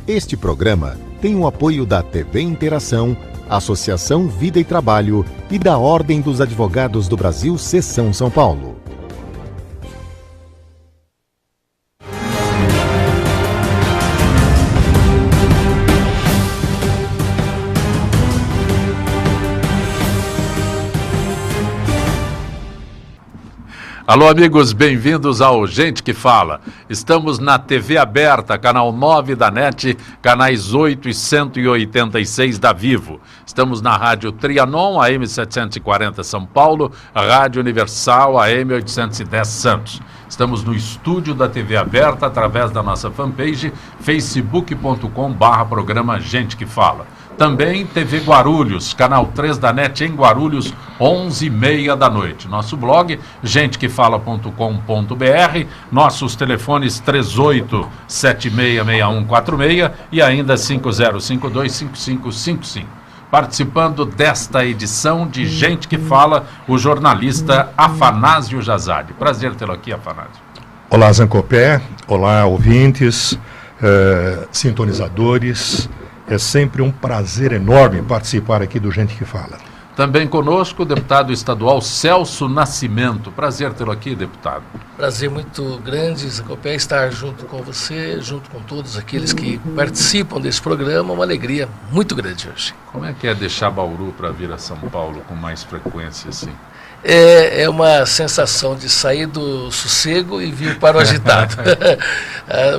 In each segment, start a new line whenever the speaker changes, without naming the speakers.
Este programa tem o apoio da TV Interação, Associação Vida e Trabalho e da Ordem dos Advogados do Brasil, Seção São Paulo.
Alô, amigos, bem-vindos ao Gente que Fala. Estamos na TV aberta, canal 9 da NET, canais 8 e 186 da Vivo. Estamos na Rádio Trianon, AM 740 São Paulo, Rádio Universal, AM 810 Santos. Estamos no estúdio da TV aberta, através da nossa fanpage, facebook.com/programa Gente que Fala. Também TV Guarulhos, canal 3 da NET em Guarulhos, 11h30 da noite. Nosso blog, gentequefala.com.br, nossos telefones 38766146 e ainda 50525555. Participando desta edição de Gente que Fala, o jornalista Afanásio Jazade. Prazer tê-lo aqui, Afanásio.
Olá, Zancopé. Olá, ouvintes, sintonizadores. É sempre um prazer enorme participar aqui do Gente que Fala.
Também conosco o deputado estadual Celso Nascimento. Prazer tê-lo aqui, deputado.
Prazer muito grande, Zancopé, estar junto com você, junto com todos aqueles que participam desse programa. Uma alegria muito grande hoje.
Como é que é deixar Bauru para vir a São Paulo com mais frequência assim?
É uma sensação de sair do sossego e vir para o agitado.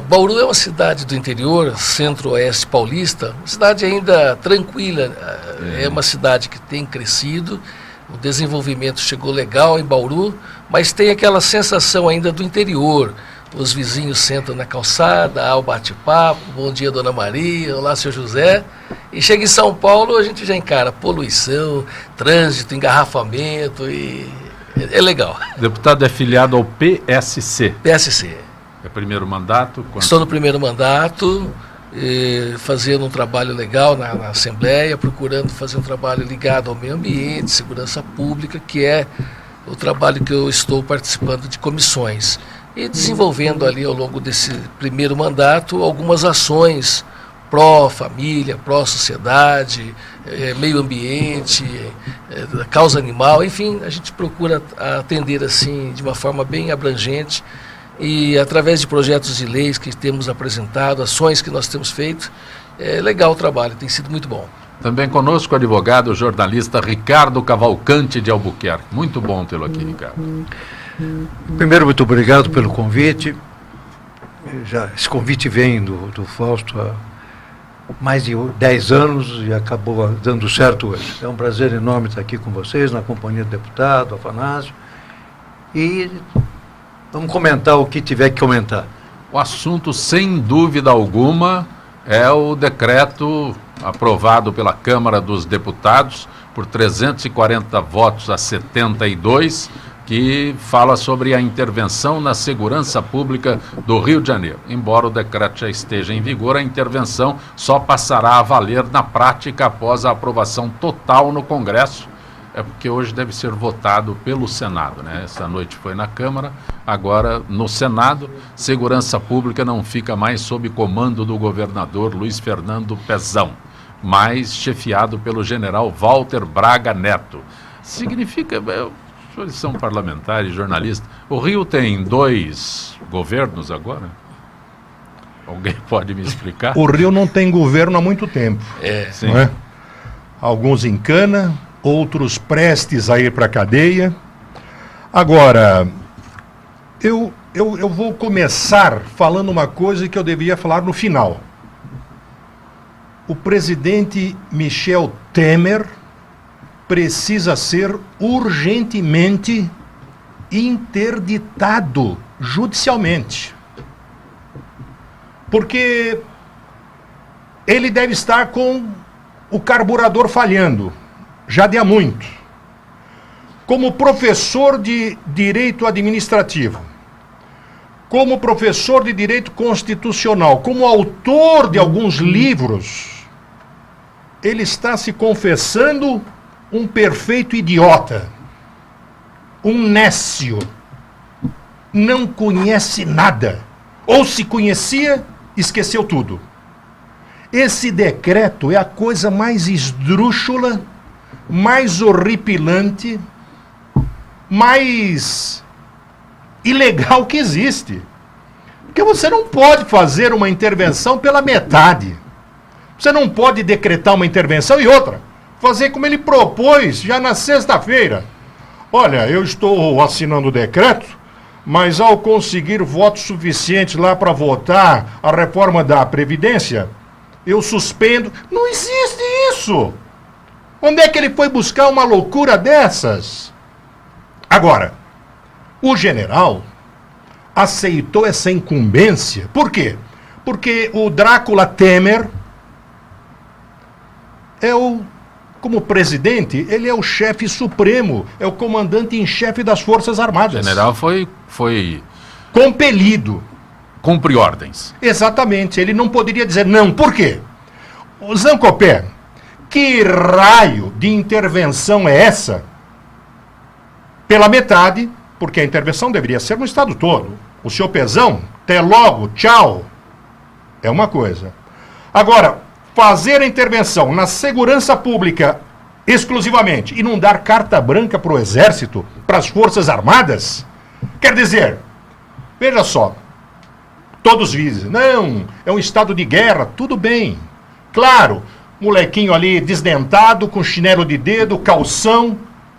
Bauru é uma cidade do interior, centro-oeste paulista, uma cidade ainda tranquila, é uma cidade que tem crescido, o desenvolvimento chegou legal em Bauru, mas tem aquela sensação ainda do interior. Os vizinhos sentam na calçada, há o bate-papo, bom dia, Dona Maria, olá, seu José. E chega em São Paulo, a gente já encara poluição, trânsito, engarrafamento e é legal.
O deputado é filiado ao PSC.
PSC.
É primeiro mandato?
Estou no primeiro mandato, fazendo um trabalho legal na Assembleia, procurando fazer um trabalho ligado ao meio ambiente, segurança pública, que é o trabalho que eu estou participando de comissões. E desenvolvendo ali ao longo desse primeiro mandato algumas ações pró-família, pró-sociedade, meio ambiente, causa animal, enfim, a gente procura atender assim de uma forma bem abrangente e através de projetos de leis que temos apresentado, ações que nós temos feito, é legal o trabalho, tem sido muito bom.
Também conosco o advogado, jornalista Ricardo Cavalcante de Albuquerque. Muito bom tê-lo aqui, Ricardo.
Primeiro, muito obrigado pelo convite. Esse convite vem do Fausto há mais de 10 anos e acabou dando certo hoje. É um prazer enorme estar aqui com vocês, na companhia do deputado Afanásio. E vamos comentar o que tiver que comentar.
O assunto, sem dúvida alguma, é o decreto aprovado pela Câmara dos Deputados por 340 votos a 72, que fala sobre a intervenção na segurança pública do Rio de Janeiro. Embora o decreto já esteja em vigor, a intervenção só passará a valer na prática após a aprovação total no Congresso. É porque hoje deve ser votado pelo Senado, né? Essa noite foi na Câmara, agora no Senado. Segurança pública não fica mais sob comando do governador Luiz Fernando Pezão, mas chefiado pelo general Walter Braga Neto. Significa... Os senhores são parlamentares, jornalistas. O Rio tem 2 governos agora? Alguém pode me explicar?
O Rio não tem governo há muito tempo.
Sim.
Não é? Alguns em cana, outros prestes a ir para a cadeia. Agora, eu vou começar falando uma coisa que eu devia falar no final. O presidente Michel Temer precisa ser urgentemente interditado judicialmente. Porque ele deve estar com o carburador falhando, já de há muito. Como professor de direito administrativo, como professor de direito constitucional, como autor de alguns livros, ele está se confessando um perfeito idiota, um nécio, não conhece nada, ou se conhecia, esqueceu tudo. Esse decreto é a coisa mais esdrúxula, mais horripilante, mais ilegal que existe. Porque você não pode fazer uma intervenção pela metade. Você não pode decretar uma intervenção e outra. Fazer como ele propôs já na sexta-feira. Olha, eu estou assinando o decreto, mas ao conseguir votos suficientes lá para votar a reforma da Previdência, eu suspendo. Não existe isso! Onde é que ele foi buscar uma loucura dessas? Agora, o general aceitou essa incumbência. Por quê? Porque o Drácula Temer como presidente, ele é o chefe supremo, é o comandante em chefe das Forças Armadas.
O general foi
compelido.
Cumpre ordens.
Exatamente, ele não poderia dizer não. Por quê? O Zancopé, que raio de intervenção é essa? Pela metade, porque a intervenção deveria ser no estado todo. O senhor Pezão, até logo, tchau. É uma coisa. Agora, fazer a intervenção na segurança pública exclusivamente e não dar carta branca para o Exército, para as Forças Armadas, quer dizer, veja só, todos dizem, não, é um estado de guerra, tudo bem. Claro, molequinho ali desdentado, com chinelo de dedo, calção,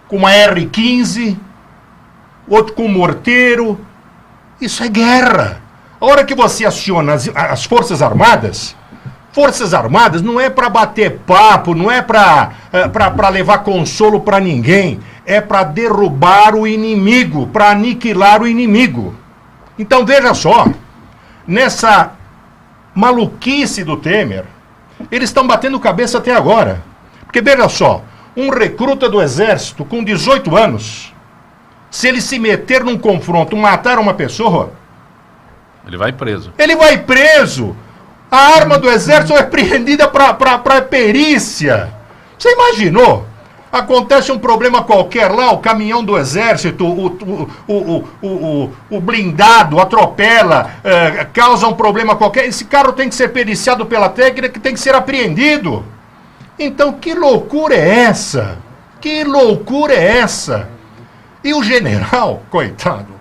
com uma R15, outro com morteiro. Isso é guerra. A hora que você aciona as Forças Armadas não é para bater papo, não é para levar consolo para ninguém, é para derrubar o inimigo, para aniquilar o inimigo. Então veja só, nessa maluquice do Temer, eles estão batendo cabeça até agora. Porque veja só, um recruta do Exército com 18 anos, se ele se meter num confronto, matar uma pessoa,
ele vai preso.
Ele vai preso. A arma do Exército é apreendida para perícia. Você imaginou? Acontece um problema qualquer lá, o caminhão do Exército, o blindado atropela, causa um problema qualquer. Esse carro tem que ser periciado pela técnica, que tem que ser apreendido. Então, que loucura é essa? Que loucura é essa? E o general, coitado,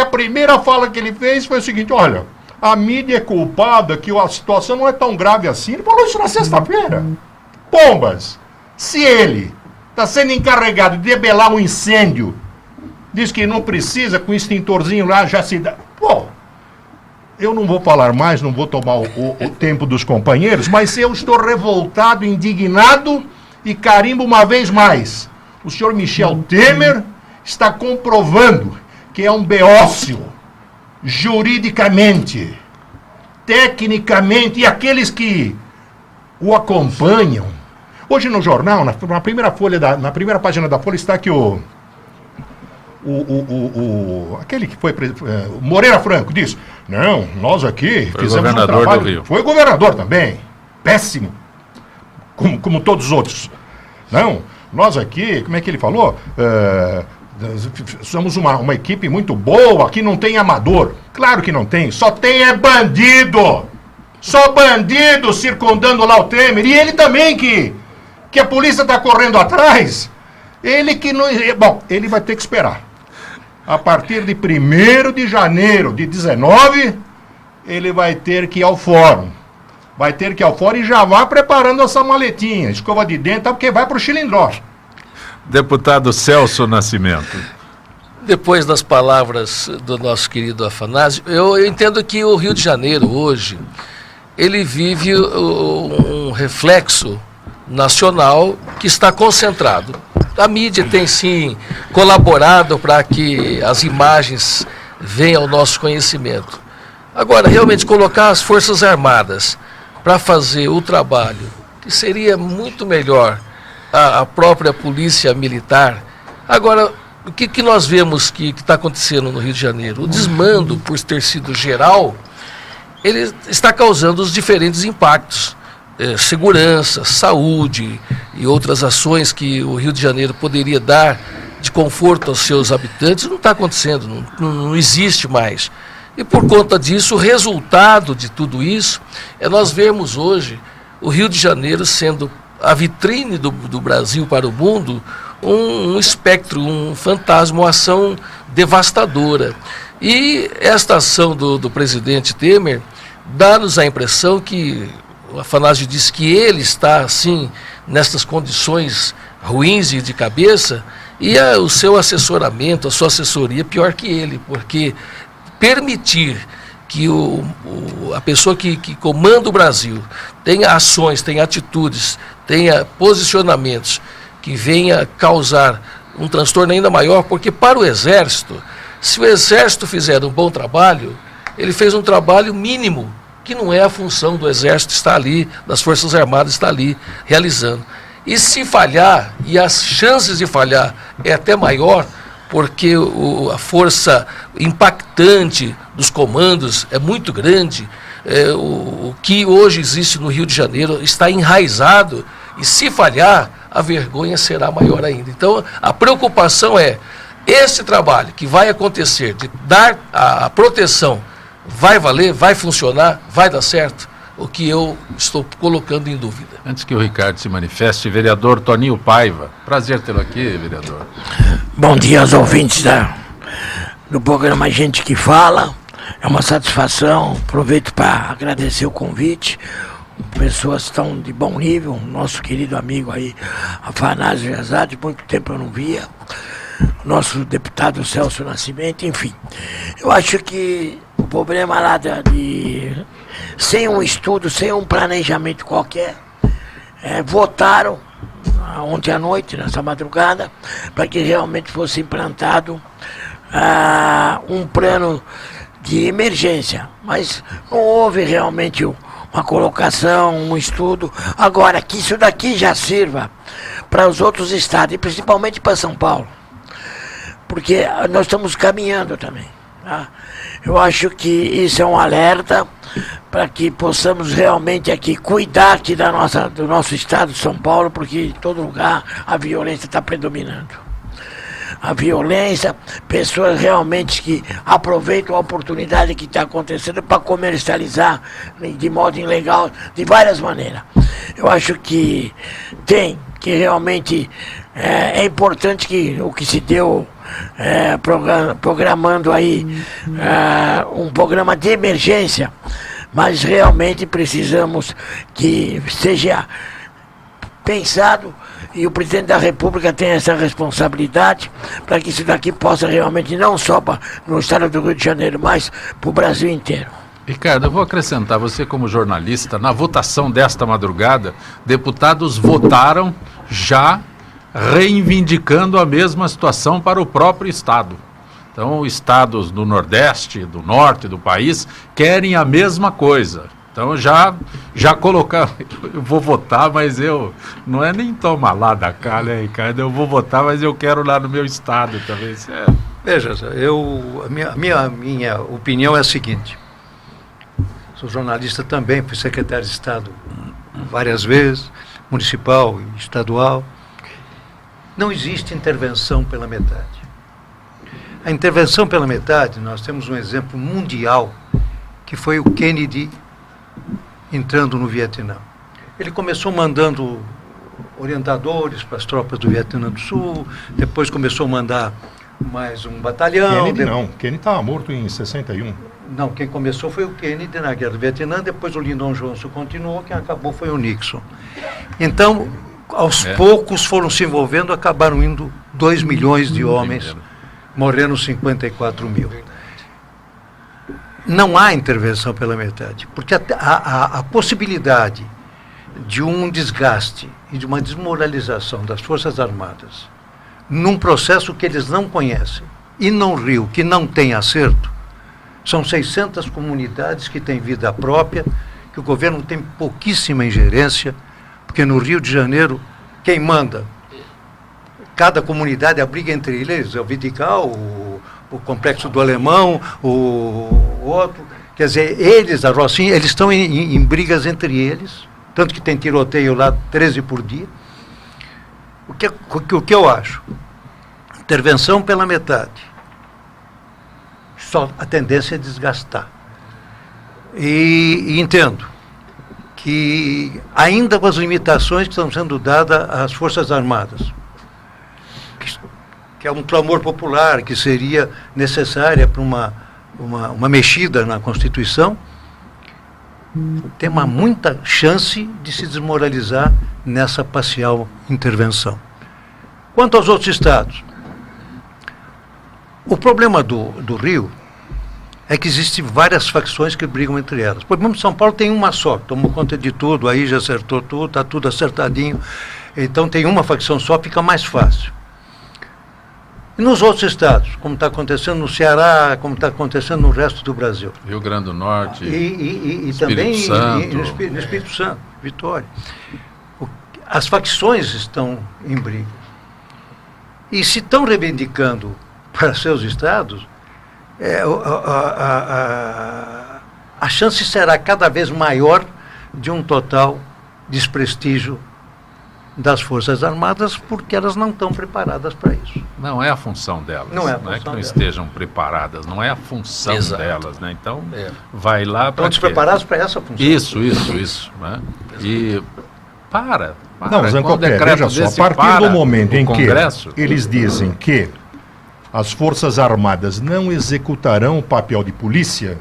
a primeira fala que ele fez foi o seguinte, olha, a mídia é culpada, que a situação não é tão grave assim. Ele falou isso na sexta-feira. Pombas! Se ele está sendo encarregado de debelar um incêndio, diz que não precisa, com o extintorzinho lá já se dá. Pô, eu não vou falar mais, não vou tomar o tempo dos companheiros, mas eu estou revoltado, indignado e carimbo uma vez mais. O senhor Michel Temer está comprovando que é um beócio, juridicamente, tecnicamente, e aqueles que o acompanham. Hoje no jornal, na primeira página da Folha, está aqui aquele que foi o Moreira Franco diz, não, nós aqui
foi
fizemos
governador
um trabalho,
do Rio.
Foi governador também, péssimo, como todos os outros. Não, nós aqui, como é que ele falou? Somos uma equipe muito boa, aqui não tem amador. Claro que não tem, só tem é bandido. Só bandido circundando lá o Temer. E ele também que a polícia está correndo atrás. Ele que não... Bom, ele vai ter que esperar. A partir de 1º de janeiro de 19, ele vai ter que ir ao fórum. Vai ter que ir ao fórum e já vá preparando essa maletinha. Escova de dente, porque vai para o Chilindró.
Deputado Celso Nascimento.
Depois das palavras do nosso querido Afanásio, eu entendo que o Rio de Janeiro hoje, ele vive um reflexo nacional que está concentrado. A mídia tem sim colaborado para que as imagens venham ao nosso conhecimento. Agora, realmente colocar as Forças Armadas para fazer o trabalho, que seria muito melhor a própria polícia militar. Agora, o que nós vemos que está acontecendo no Rio de Janeiro? O desmando, por ter sido geral, ele está causando os diferentes impactos. Segurança, saúde e outras ações que o Rio de Janeiro poderia dar de conforto aos seus habitantes, não está acontecendo, não existe mais. E por conta disso, o resultado de tudo isso é nós vermos hoje o Rio de Janeiro sendo a vitrine do Brasil para o mundo, um espectro, um fantasma, uma ação devastadora. E esta ação do presidente Temer dá-nos a impressão que, o Afanásio disse que ele está assim, nestas condições ruins e de cabeça, e o seu assessoramento, a sua assessoria, pior que ele, porque permitir que a pessoa que comanda o Brasil tenha ações, tenha atitudes, tenha posicionamentos que venha causar um transtorno ainda maior, porque para o Exército, se o Exército fizer um bom trabalho, ele fez um trabalho mínimo, que não é a função do Exército estar ali, das Forças Armadas estar ali realizando. E se falhar, e as chances de falhar é até maior, porque a força impactante dos comandos é muito grande, o que hoje existe no Rio de Janeiro está enraizado, e se falhar, a vergonha será maior ainda. Então, a preocupação é, esse trabalho que vai acontecer, de dar a proteção, vai valer, vai funcionar, vai dar certo? O que eu estou colocando em dúvida.
Antes que o Ricardo se manifeste, vereador Toninho Paiva. Prazer tê-lo aqui, vereador.
Bom dia aos ouvintes do programa Gente que Fala. É uma satisfação. Aproveito para agradecer o convite. Pessoas tão de bom nível. Nosso querido amigo aí, Afanásio Yazad, muito tempo eu não via. Nosso deputado Celso Nascimento, enfim. Eu acho que o problema lá sem um estudo, sem um planejamento qualquer, votaram ontem à noite, nessa madrugada, para que realmente fosse implantado um plano de emergência. Mas não houve realmente uma colocação, um estudo. Agora, que isso daqui já sirva para os outros estados, e principalmente para São Paulo, porque nós estamos caminhando também. Tá? Eu acho que isso é um alerta para que possamos realmente aqui cuidar aqui do nosso estado de São Paulo, porque em todo lugar a violência está predominando. A violência, pessoas realmente que aproveitam a oportunidade que está acontecendo para comercializar de modo ilegal, de várias maneiras. Eu acho que realmente é importante que o que se deu programando aí um programa de emergência, mas realmente precisamos que seja pensado, e o presidente da República tem essa responsabilidade para que isso daqui possa realmente, não só no estado do Rio de Janeiro, mas para o Brasil inteiro.
Ricardo, eu vou acrescentar, você como jornalista, na votação desta madrugada, deputados votaram já reivindicando a mesma situação para o próprio Estado. Então, estados do Nordeste, do Norte do país, querem a mesma coisa. Então, já colocar, eu vou votar, mas não é nem tomar lá da cá, né, Ricardo? Eu vou votar, mas eu quero lá no meu estado também.
Veja, a minha opinião é a seguinte. Sou jornalista também, fui secretário de Estado várias vezes, municipal e estadual. Não existe intervenção pela metade. A intervenção pela metade, nós temos um exemplo mundial, que foi o Kennedy entrando no Vietnã. Ele começou mandando orientadores para as tropas do Vietnã do Sul, depois começou a mandar mais um batalhão.
Kennedy estava morto em 61.
Não, quem começou foi o Kennedy na Guerra do Vietnã, depois o Lyndon Johnson continuou, quem acabou foi o Nixon. Então, aos poucos foram se envolvendo, acabaram indo 2 milhões de homens, morreram 54 mil. Não há intervenção pela metade, porque a possibilidade de um desgaste e de uma desmoralização das Forças Armadas num processo que eles não conhecem, e num rio que não tem acerto, são 600 comunidades que têm vida própria, que o governo tem pouquíssima ingerência, porque no Rio de Janeiro, quem manda? Cada comunidade abriga entre eles, é o Vidigal, o Complexo do Alemão, o outro. Quer dizer, eles, a Rocinha, eles estão em brigas entre eles, tanto que tem tiroteio lá 13 por dia. O que eu acho? Intervenção pela metade. só a tendência é desgastar. E entendo que ainda com as limitações que estão sendo dadas às Forças Armadas, que é um clamor popular, que seria necessária para uma mexida na Constituição, tem muita chance de se desmoralizar nessa parcial intervenção. Quanto aos outros estados, o problema do Rio é que existem várias facções que brigam entre elas. Por exemplo, São Paulo tem uma só, tomou conta de tudo, aí já acertou tudo, está tudo acertadinho. Então tem uma facção só, fica mais fácil. E nos outros estados, como está acontecendo no Ceará, como está acontecendo no resto do Brasil.
Rio Grande do Norte,
e
Espírito
também
Santo.
No Espírito Santo, Vitória. As facções estão em briga. E se estão reivindicando para seus estados, a chance será cada vez maior de um total desprestígio das Forças Armadas, porque elas não estão preparadas para isso.
Não é a função delas.
Não é a
Não é que
função
não
delas.
estejam preparadas, não é a função
Exato.
delas, né? Então, vai lá para
Estão despreparados para essa função.
Isso, né? E para.
Não,
qual
Zancopé,
decreto
veja só, a
desse
partir
para
do momento
o
em
Congresso,
que eles dizem que as Forças Armadas não executarão o papel de polícia,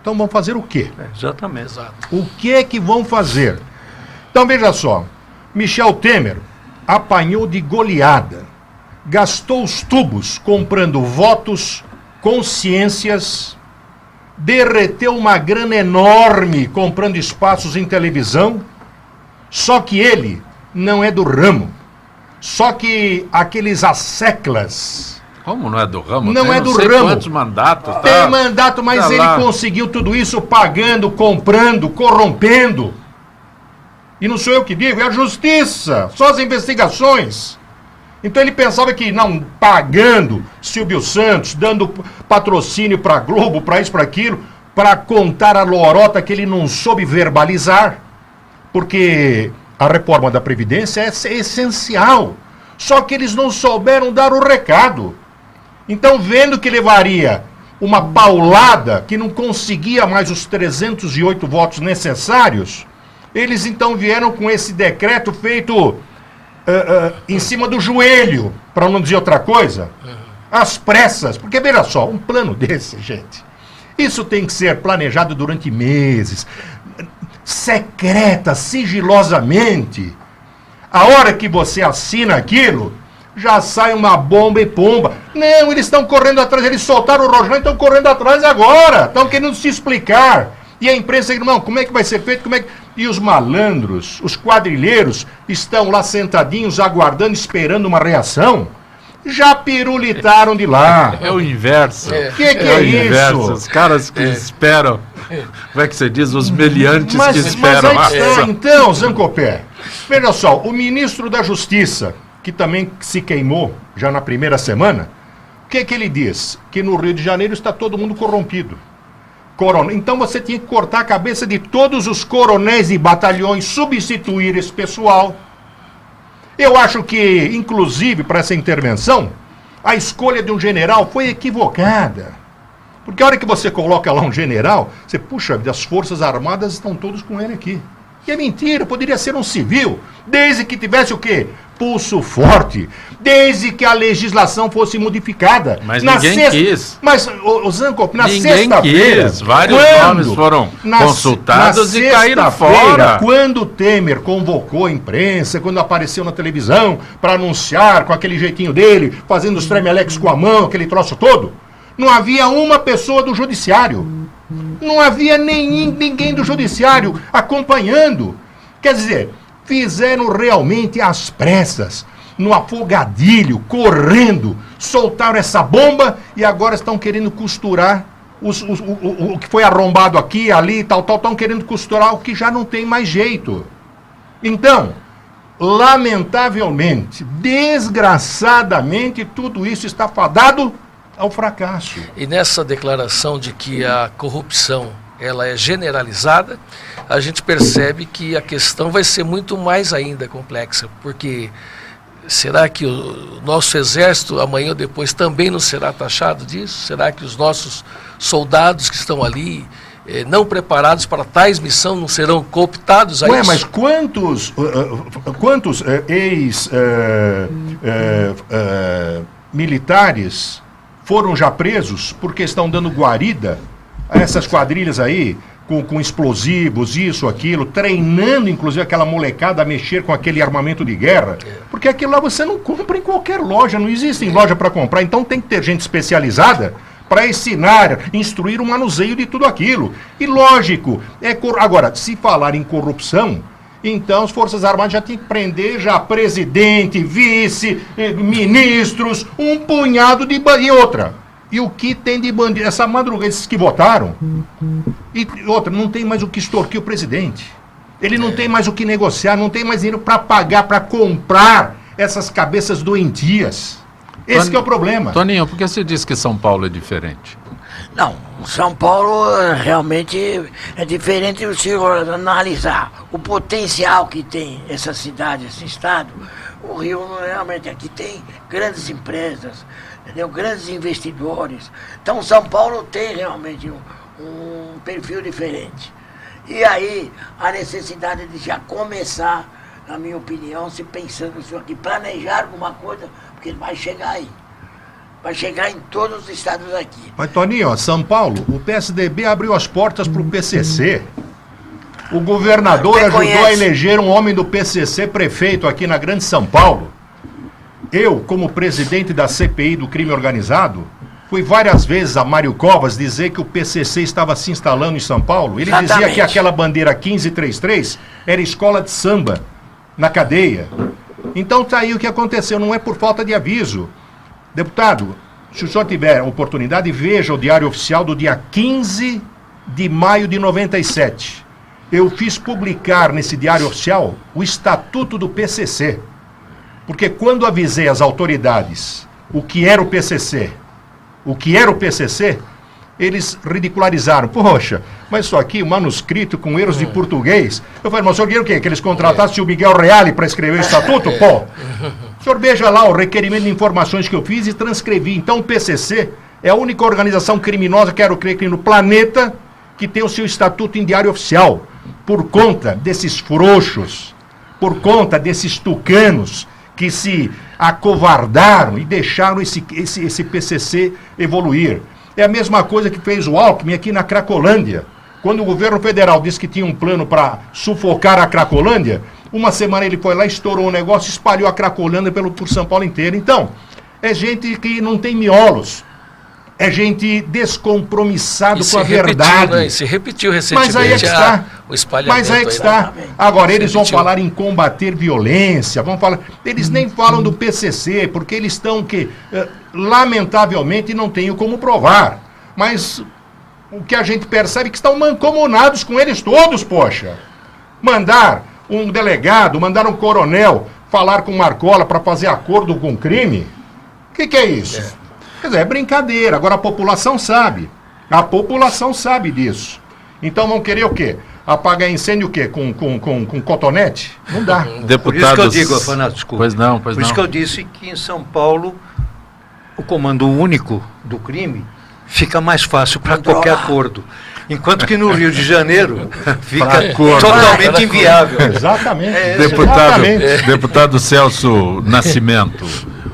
então vão fazer o quê?
Exatamente.
Exato.
O que é que vão fazer? Então veja só, Michel Temer apanhou de goleada, gastou os tubos comprando votos, consciências, derreteu uma grana enorme comprando espaços em televisão, só que ele não é do ramo. Só que aqueles asseclas...
como não é do ramo?
Não
Tem
é do
sei
ramo.
Quantos mandatos? Tá?
Tem mandato, mas
tá
ele
lá.
conseguiu tudo isso pagando, comprando, corrompendo. E não sou eu que digo, é a justiça, só as investigações. Então ele pensava que não pagando Silvio Santos, dando patrocínio para Globo, para isso, para aquilo, para contar a lorota que ele não soube verbalizar, porque a reforma da Previdência é essencial. Só que eles não souberam dar o recado. Então, vendo que levaria uma paulada, que não conseguia mais os 308 votos necessários, eles então vieram com esse decreto feito em cima do joelho, para não dizer outra coisa, às pressas. Porque, veja só, um plano desse, gente, isso tem que ser planejado durante meses, secreta, sigilosamente. A hora que você assina aquilo, já sai uma bomba e pomba. Não, eles estão correndo atrás, eles soltaram o rojão e estão correndo atrás agora. Estão querendo se explicar. E a imprensa, irmão, como é que vai ser feito? Como é que... E os malandros, os quadrilheiros, estão lá sentadinhos, aguardando, esperando uma reação. Já pirulitaram de lá.
É o inverso.
Que é
o inverso.
isso?
Os caras que esperam. Como é que você diz? Os meliantes que
Mas
esperam.
aí está, então, Zancopé. Veja só, o ministro da Justiça, que também se queimou já na primeira semana, o que ele diz? Que no Rio de Janeiro está todo mundo corrompido. Então você tinha que cortar a cabeça de todos os coronéis e batalhões, substituir esse pessoal. Eu acho que, inclusive, para essa intervenção, a escolha de um general foi equivocada. Porque a hora que você coloca lá um general, você, puxa, as Forças Armadas estão todos com ele aqui. E é mentira, poderia ser um civil, desde que tivesse o quê? Pulso forte, desde que a legislação fosse modificada.
Mas ninguém quis.
Mas, o Zanco, na
Ninguém
sexta-feira...
quis. Vários nomes foram consultados e caíram fora.
Quando o Temer convocou a imprensa, quando apareceu na televisão para anunciar com aquele jeitinho dele, fazendo os tremeleques com a mão, aquele troço todo, não havia uma pessoa do judiciário. Não havia ninguém do judiciário acompanhando. Quer dizer, fizeram realmente às pressas, no afogadilho, correndo, soltaram essa bomba e agora estão querendo costurar o que foi arrombado aqui, ali, tal, estão querendo costurar o que já não tem mais jeito. Então, lamentavelmente, desgraçadamente, tudo isso está fadado ao fracasso.
E nessa declaração de que a corrupção ela é generalizada, a gente percebe que a questão vai ser muito mais ainda complexa, porque será que o nosso exército amanhã ou depois também não será taxado disso? Será que os nossos soldados que estão ali, não preparados para tais missões, não serão cooptados a isso?
Mas quantos militares foram já presos porque estão dando guarida a essas quadrilhas aí, com explosivos, isso, aquilo, treinando inclusive aquela molecada a mexer com aquele armamento de guerra, porque aquilo lá você não compra em qualquer loja, não existe em loja para comprar, então tem que ter gente especializada para ensinar, instruir o manuseio de tudo aquilo. E lógico, agora, se falar em corrupção, então as Forças Armadas já tem que prender já presidente, vice, ministros, um punhado de e outra. E o que tem de bandido? Essa madrugada, esses que votaram, e outra, não tem mais o que extorquir o presidente. Ele não tem mais o que negociar, não tem mais dinheiro para pagar, para comprar essas cabeças doentias. Esse que é o problema.
Toninho, por que você disse que São Paulo é diferente?
Não, São Paulo realmente é diferente se analisar o potencial que tem essa cidade, esse estado. O Rio realmente aqui tem grandes empresas, entendeu? Grandes investidores. Então São Paulo tem realmente um perfil diferente. E aí a necessidade de já começar, na minha opinião, se pensando nisso aqui, planejar alguma coisa, porque ele vai chegar aí. Vai chegar em todos os estados aqui.
Mas, Toninho, São Paulo, o PSDB abriu as portas para o PCC. O governador ajudou a eleger um homem do PCC prefeito aqui na Grande São Paulo. Eu, como presidente da CPI do crime organizado, fui várias vezes a Mário Covas dizer que o PCC estava se instalando em São Paulo. Ele dizia que aquela bandeira 1533 era escola de samba na cadeia. Então tá aí o que aconteceu, não é por falta de aviso. Deputado, se o senhor tiver oportunidade, veja o Diário Oficial do dia 15 de maio de 97. Eu fiz publicar nesse Diário Oficial o Estatuto do PCC. Porque quando avisei as autoridades o que era o PCC, eles ridicularizaram. Poxa, mas isso aqui, manuscrito com erros de português. Eu falei, mas o senhor queria o quê? Que eles contratassem o Miguel Reale para escrever o Estatuto? Pô, o senhor veja lá o requerimento de informações que eu fiz e transcrevi. Então o PCC é a única organização criminosa, quero crer que no planeta, que tem o seu estatuto em Diário Oficial. Por conta desses frouxos, por conta desses tucanos que se acovardaram e deixaram esse PCC evoluir. É a mesma coisa que fez o Alckmin aqui na Cracolândia. Quando o governo federal disse que tinha um plano para sufocar a Cracolândia, uma semana ele foi lá, estourou o negócio, espalhou a Cracolândia por São Paulo inteiro. Então, é gente que não tem miolos. É gente descompromissado com a verdade.
Né? Se repetiu recentemente.
Mas aí é que está.
O espalhamento.
Mas aí é que está. Agora, eles vão falar em combater violência, vão falar. Eles nem falam do PCC, porque eles estão que, lamentavelmente, não tenho como provar. Mas o que a gente percebe é que estão mancomunados com eles todos, poxa. Mandar um delegado, mandar um coronel falar com Marcola para fazer acordo com o crime. O que é isso? Quer dizer, é brincadeira. Agora a população sabe. A população sabe disso. Então vão querer o quê? Apagar incêndio o quê? Com cotonete? Não dá.
Deputados... Por isso que eu digo, Afanásio, desculpa.
Pois não.
Por isso que eu disse que em São Paulo o comando único do crime fica mais fácil para qualquer acordo. Enquanto que no Rio de Janeiro fica totalmente inviável.
Exatamente.
Deputado Celso Nascimento,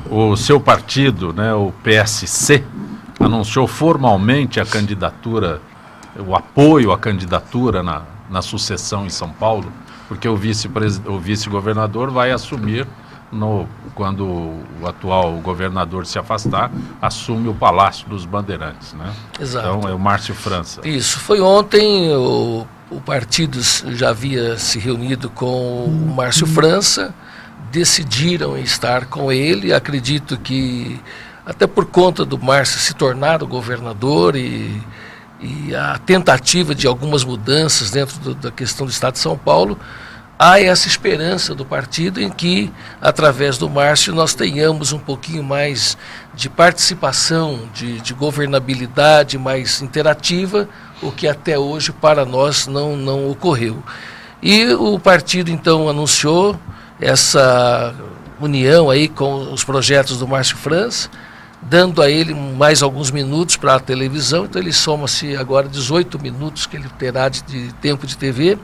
o seu partido, né, o PSC, anunciou formalmente a candidatura, o apoio à candidatura na sucessão em São Paulo, porque o vice-governador vai assumir, quando o atual governador se afastar, assume o Palácio dos Bandeirantes, né?
Exato.
Então é o Márcio França.
Isso, foi ontem, o partido já havia se reunido com o Márcio França, decidiram estar com ele. Acredito que até por conta do Márcio se tornar o governador e a tentativa de algumas mudanças dentro da questão do Estado de São Paulo, há essa esperança do partido em que, através do Márcio, nós tenhamos um pouquinho mais de participação, de governabilidade mais interativa, o que até hoje para nós não ocorreu. E o partido então anunciou essa união aí com os projetos do Márcio França, dando a ele mais alguns minutos para a televisão. Então ele soma-se agora 18 minutos que ele terá de tempo de TV.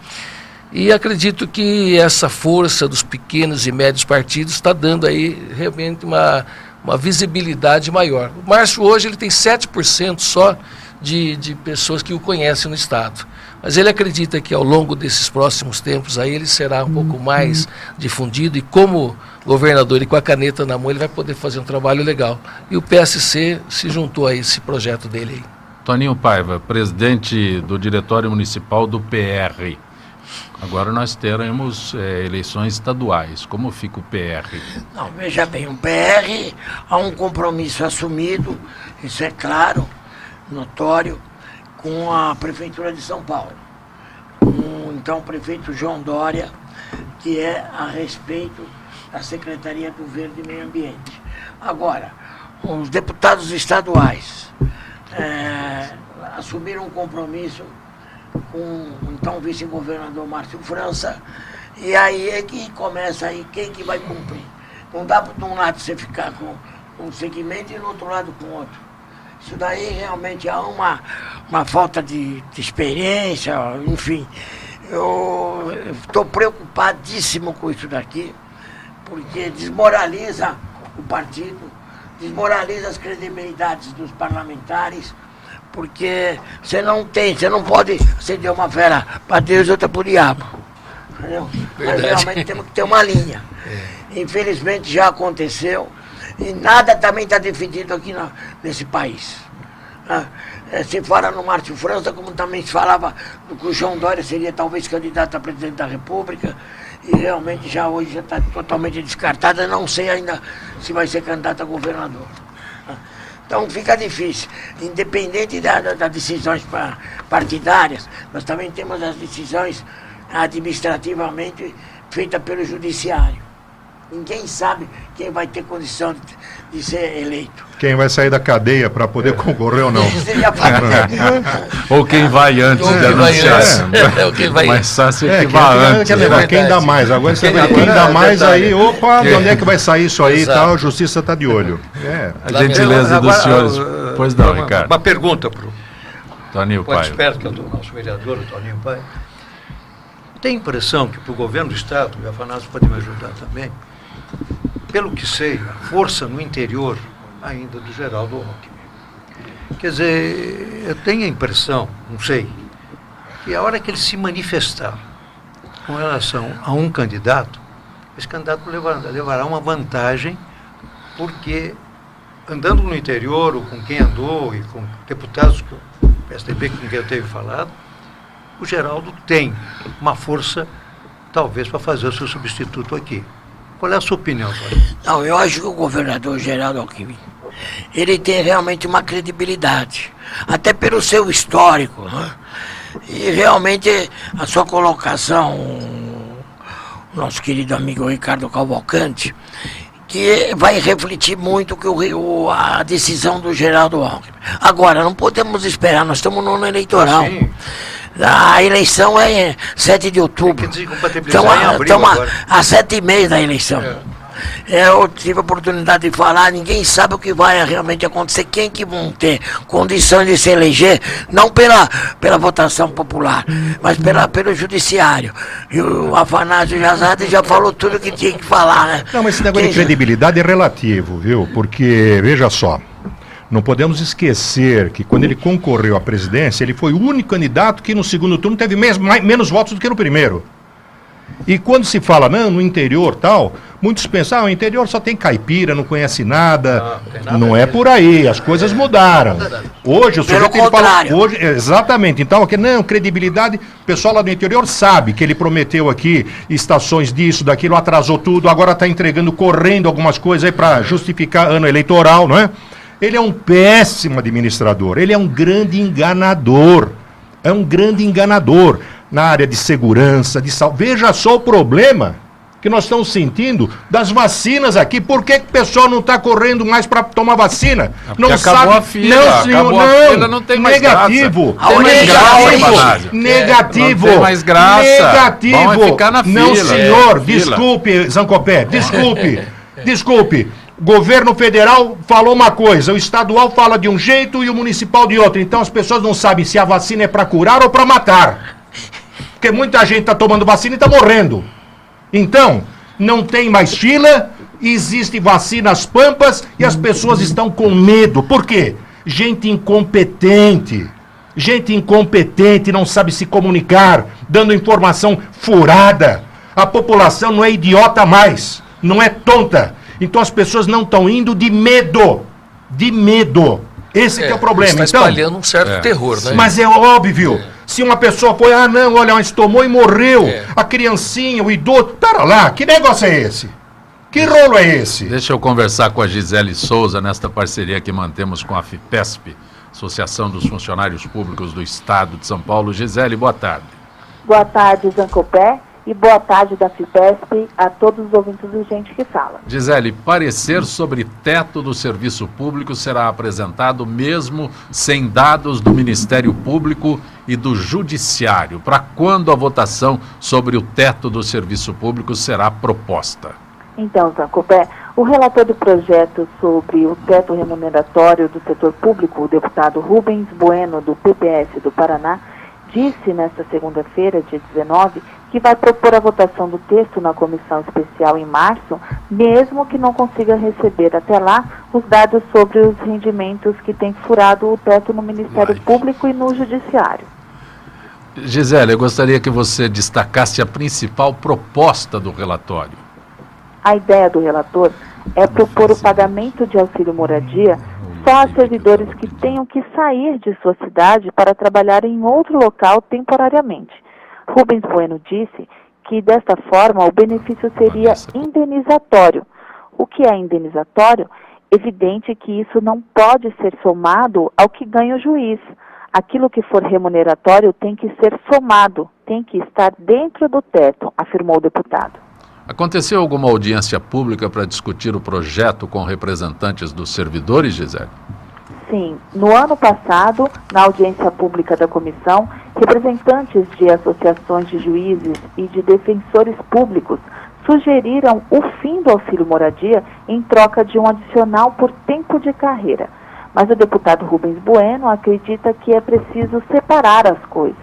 E acredito que essa força dos pequenos e médios partidos está dando aí realmente uma visibilidade maior. O Márcio hoje ele tem 7% só de pessoas que o conhecem no Estado. Mas ele acredita que ao longo desses próximos tempos aí ele será um pouco mais difundido, e como governador e com a caneta na mão ele vai poder fazer um trabalho legal. E o PSC se juntou a esse projeto dele aí.
Toninho Paiva, presidente do Diretório Municipal do PR. Agora nós teremos eleições estaduais. Como fica o PR?
Não, veja bem, o PR há um compromisso assumido, isso é claro, notório, com a Prefeitura de São Paulo. Com, então, o prefeito João Dória, que é a respeito da Secretaria do Verde e Meio Ambiente. Agora, os deputados estaduais assumiram um compromisso com o então vice-governador Márcio França, e aí é que começa aí quem que vai cumprir. Não dá para de um lado você ficar com um segmento e do outro lado com outro. Isso daí realmente há uma falta de experiência, enfim. Eu estou preocupadíssimo com isso daqui, porque desmoraliza o partido, desmoraliza as credibilidades dos parlamentares, porque você não pode acender uma vela para Deus e outra para o diabo. Entendeu? Mas realmente temos que ter uma linha. Infelizmente já aconteceu e nada também está definido aqui nesse país. Se fala no Márcio França, como também se falava que o João Dória seria talvez candidato a presidente da República, e realmente já hoje já está totalmente descartado. Eu não sei ainda se vai ser candidato a governador. Então fica difícil, independente das decisões partidárias, nós também temos as decisões administrativamente feitas pelo judiciário. Ninguém sabe quem vai ter condição de ser eleito.
Quem vai sair da cadeia para poder concorrer ou não.
Ou quem vai antes de anunciar.
Mas quem vai antes. Quem dá mais. Agora você vai quem dá mais aí, opa, de onde é que vai sair isso aí e tal, a justiça está de olho.
A gentileza dos senhores. Pois não, Ricardo.
Uma pergunta para o
Toninho Paiva.
expert, que é o nosso vereador, o Toninho Paiva. Tem impressão que para o governo do Estado, e o Afanásio pode me ajudar também, pelo que sei, a força no interior ainda do Geraldo Alckmin. Quer dizer, eu tenho a impressão, não sei, que a hora que ele se manifestar com relação a um candidato, esse candidato levará uma vantagem, porque andando no interior, ou com quem andou, e com deputados que o PSDB com quem eu tenho falado, o Geraldo tem uma força, talvez, para fazer o seu substituto aqui. Qual é a sua opinião, Cláudio?
Não, eu acho que o governador Geraldo Alckmin, ele tem realmente uma credibilidade, até pelo seu histórico, né? E realmente a sua colocação, nosso querido amigo Ricardo Cavalcante, que vai refletir muito a decisão do Geraldo Alckmin. Agora, não podemos esperar, nós estamos no ano eleitoral. Sim. A eleição é 7 de outubro. Estamos há 7 meses da eleição. Eu tive a oportunidade de falar, ninguém sabe o que vai realmente acontecer, quem que vão ter condições de se eleger, não pela votação popular, mas pelo judiciário. E o Afanásio já falou tudo o que tinha que falar, né?
Não, mas esse negócio de credibilidade é relativo, viu? Porque, veja só, não podemos esquecer que quando ele concorreu à presidência, ele foi o único candidato que no segundo turno teve menos votos do que no primeiro. E quando se fala, não, no interior tal, muitos pensam, o interior só tem caipira, não conhece nada. Não é por aí, as coisas mudaram. Hoje o sujeito ele fala, hoje, exatamente, então aqui, não, credibilidade, o pessoal lá do interior sabe que ele prometeu aqui estações disso, daquilo, atrasou tudo, agora está entregando, correndo algumas coisas aí para justificar ano eleitoral, não é? Ele é um péssimo administrador, ele é um grande enganador, na área de segurança, de saúde. Veja só o problema que nós estamos sentindo das vacinas aqui. Por que o pessoal não está correndo mais para tomar vacina? Não
acabou
sabe.
A fila,
não, senhor,
não. A fila, não tem mais
negativo. Negativo.
Não tem mais graça.
Negativo.
Vamos ficar na fila.
Não, senhor, desculpe, Zancopé, desculpe. Desculpe, o governo federal falou uma coisa, o estadual fala de um jeito e o municipal de outro. Então as pessoas não sabem se a vacina é para curar ou para matar. Porque muita gente está tomando vacina e está morrendo. Então, não tem mais fila, existem vacinas pampas e as pessoas estão com medo. Por quê? Gente incompetente. Gente incompetente, não sabe se comunicar, dando informação furada. A população não é idiota mais, não é tonta. Então as pessoas não estão indo de medo. De medo. Esse que é o problema.
Está espalhando um certo terror, né?
Mas é óbvio. Se uma pessoa foi, não, olha, mas tomou e morreu. A criancinha, o idoso. Pera lá, que negócio é esse? Que rolo é esse?
Deixa eu conversar com a Gisele Souza nesta parceria que mantemos com a FIPESP, Associação dos Funcionários Públicos do Estado de São Paulo. Gisele, boa tarde.
Boa tarde, Zancopé, e boa tarde da FIPESP a todos os ouvintes do Gente que Fala.
Gisele, parecer sobre teto do serviço público será apresentado mesmo sem dados do Ministério Público e do Judiciário. Para quando a votação sobre o teto do serviço público será proposta?
Então, Zancopé, o relator do projeto sobre o teto remuneratório do setor público, o deputado Rubens Bueno, do PPS do Paraná, disse nesta segunda-feira, dia 19, que vai propor a votação do texto na comissão especial em março, mesmo que não consiga receber até lá os dados sobre os rendimentos que têm furado o teto no Ministério Público e no Judiciário.
Gisele, eu gostaria que você destacasse a principal proposta do relatório.
A ideia do relator é propor o pagamento de auxílio moradia só a servidores que tenham que sair de sua cidade para trabalhar em outro local temporariamente. Rubens Bueno disse que, desta forma, o benefício seria indenizatório. O que é indenizatório? Evidente que isso não pode ser somado ao que ganha o juiz. Aquilo que for remuneratório tem que ser somado, tem que estar dentro do teto, afirmou o deputado.
Aconteceu alguma audiência pública para discutir o projeto com representantes dos servidores, Gisele?
Sim. No ano passado, na audiência pública da comissão, representantes de associações de juízes e de defensores públicos sugeriram o fim do auxílio moradia em troca de um adicional por tempo de carreira. Mas o deputado Rubens Bueno acredita que é preciso separar as coisas.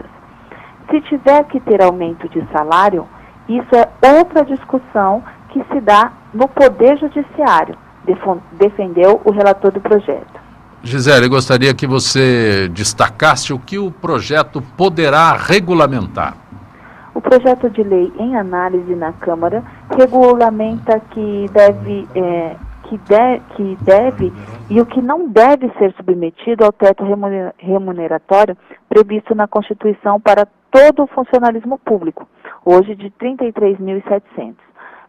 Se tiver que ter aumento de salário, isso é outra discussão que se dá no Poder Judiciário, defendeu o relator do projeto.
Gisele, eu gostaria que você destacasse o que o projeto poderá regulamentar.
O projeto de lei em análise na Câmara regulamenta que deve e o que não deve ser submetido ao teto remuneratório previsto na Constituição para todo o funcionalismo público, hoje de 33.700.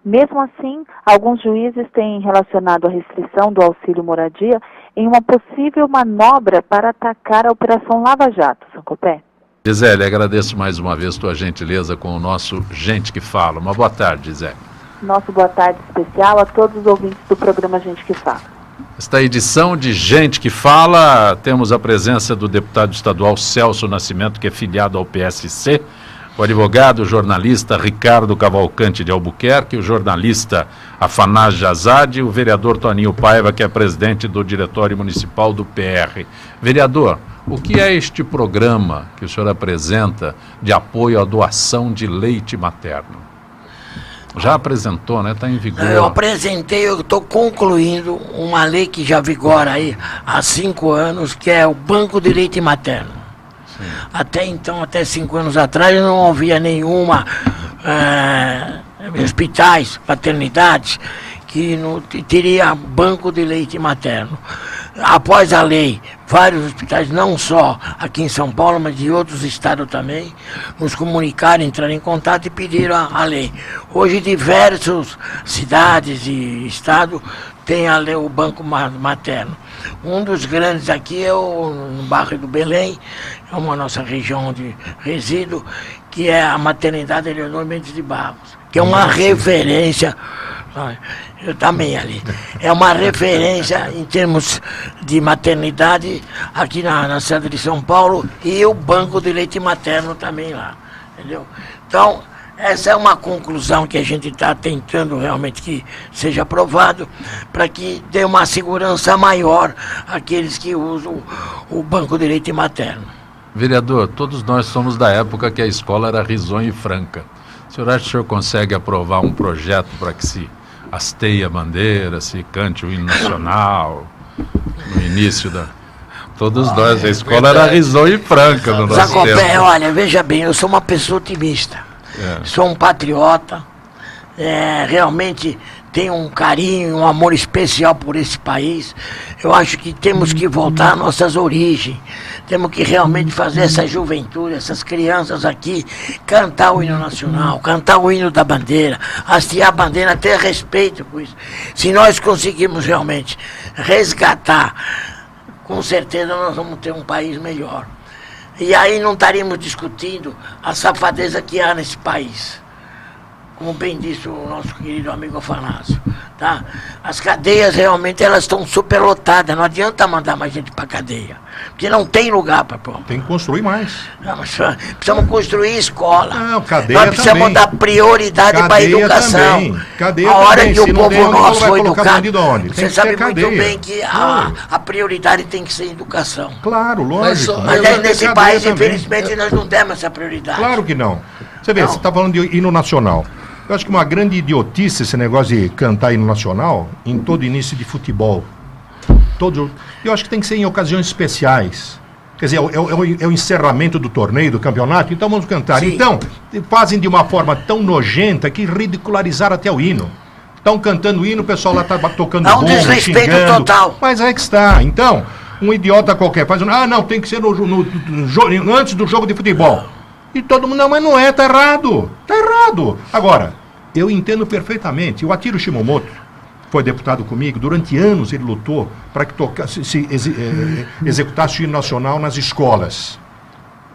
Mesmo assim, alguns juízes têm relacionado a restrição do auxílio moradia em uma possível manobra para atacar a Operação Lava Jato, Zancopé.
Gisele, agradeço mais uma vez tua gentileza com o nosso Gente que Fala. Uma boa tarde, Gisele.
Nosso boa tarde especial a todos os ouvintes do programa Gente que Fala.
Esta edição de Gente que Fala, temos a presença do deputado estadual Celso Nascimento, que é filiado ao PSC, o advogado, jornalista Ricardo Cavalcante de Albuquerque, o jornalista Afanás Jazade e o vereador Toninho Paiva, que é presidente do Diretório Municipal do PR. Vereador, o que é este programa que o senhor apresenta de apoio à doação de leite materno? Já apresentou, né? Está em vigor.
Eu apresentei, eu estou concluindo uma lei que já vigora aí há 5 anos, que é o Banco de Leite Materno. Sim. Até então, até 5 anos atrás, não havia nenhuma hospitais, maternidades, que não teria banco de leite materno. Após a lei, vários hospitais, não só aqui em São Paulo, mas de outros estados também, nos comunicaram, entraram em contato e pediram a lei. Hoje, diversas cidades e estados têm a lei, o banco materno. Um dos grandes aqui é no bairro do Belém, é uma nossa região de resíduo, que é a maternidade Eleonor Mendes de Barros, que é uma referência. Eu também ali. É uma referência em termos de maternidade aqui na cidade de São Paulo, e o banco de leite materno também lá, entendeu? Então, Essa é uma conclusão que a gente está tentando realmente que seja aprovado, para que dê uma segurança maior àqueles que usam o banco de leite materno.
Vereador, todos nós somos da época que a escola era risonha e franca. O senhor acha que o senhor consegue aprovar um projeto para que se hasteie a bandeira, se cante o hino nacional, no início da... Todos nós, a escola era risonha e franca no nosso
Zacopé,
tempo.
olha, veja bem, eu sou uma pessoa otimista. Sou um patriota, realmente tenho um carinho, um amor especial por esse país. Eu acho que temos que voltar às nossas origens, temos que realmente fazer essa juventude, essas crianças aqui, cantar o hino nacional, cantar o hino da bandeira, hastear a bandeira, ter respeito por isso. Se nós conseguirmos realmente resgatar, com certeza nós vamos ter um país melhor. E aí não estaríamos discutindo a safadeza que há nesse país. Como bem disse o nosso querido amigo Afanásio, tá? As cadeias realmente elas estão superlotadas, não adianta mandar mais gente para cadeia, porque não tem lugar para pôr.
Tem que construir mais.
Não, mas precisamos construir escola.
Não, cadeia
Nós precisamos
também.
dar prioridade para a educação.
Também. Cadeia
a hora
também.
que
Se
o
não
povo
tem onde,
nosso
vai
for
colocar
educado,
bandido onde? Tem
você
que
sabe
ter
muito
cadeia.
bem que a prioridade tem que ser educação.
Claro, lógico.
Mas
Tem
aí
que ter
nesse
cadeia
país,
também.
infelizmente, nós não demos essa prioridade.
Claro que não. Você vê,
Não.
você está falando de hino nacional. Eu acho que uma grande idiotice esse negócio de cantar hino nacional em todo início de futebol. Eu acho que tem que ser em ocasiões especiais. Quer dizer, é o encerramento do torneio, do campeonato, então vamos cantar.
Sim.
Então, fazem de uma forma tão nojenta que ridicularizaram até o hino. Estão cantando o hino, o pessoal lá está tocando
É um
bombo,
desrespeito
xingando.
total.
Mas é que está. Então, um idiota qualquer faz não, tem que ser antes do jogo de futebol. E todo mundo, não, mas não é, tá errado. Tá errado. Agora, eu entendo perfeitamente. O Atiro Shimomoto foi deputado comigo, durante anos ele lutou para que executasse o hino nacional nas escolas.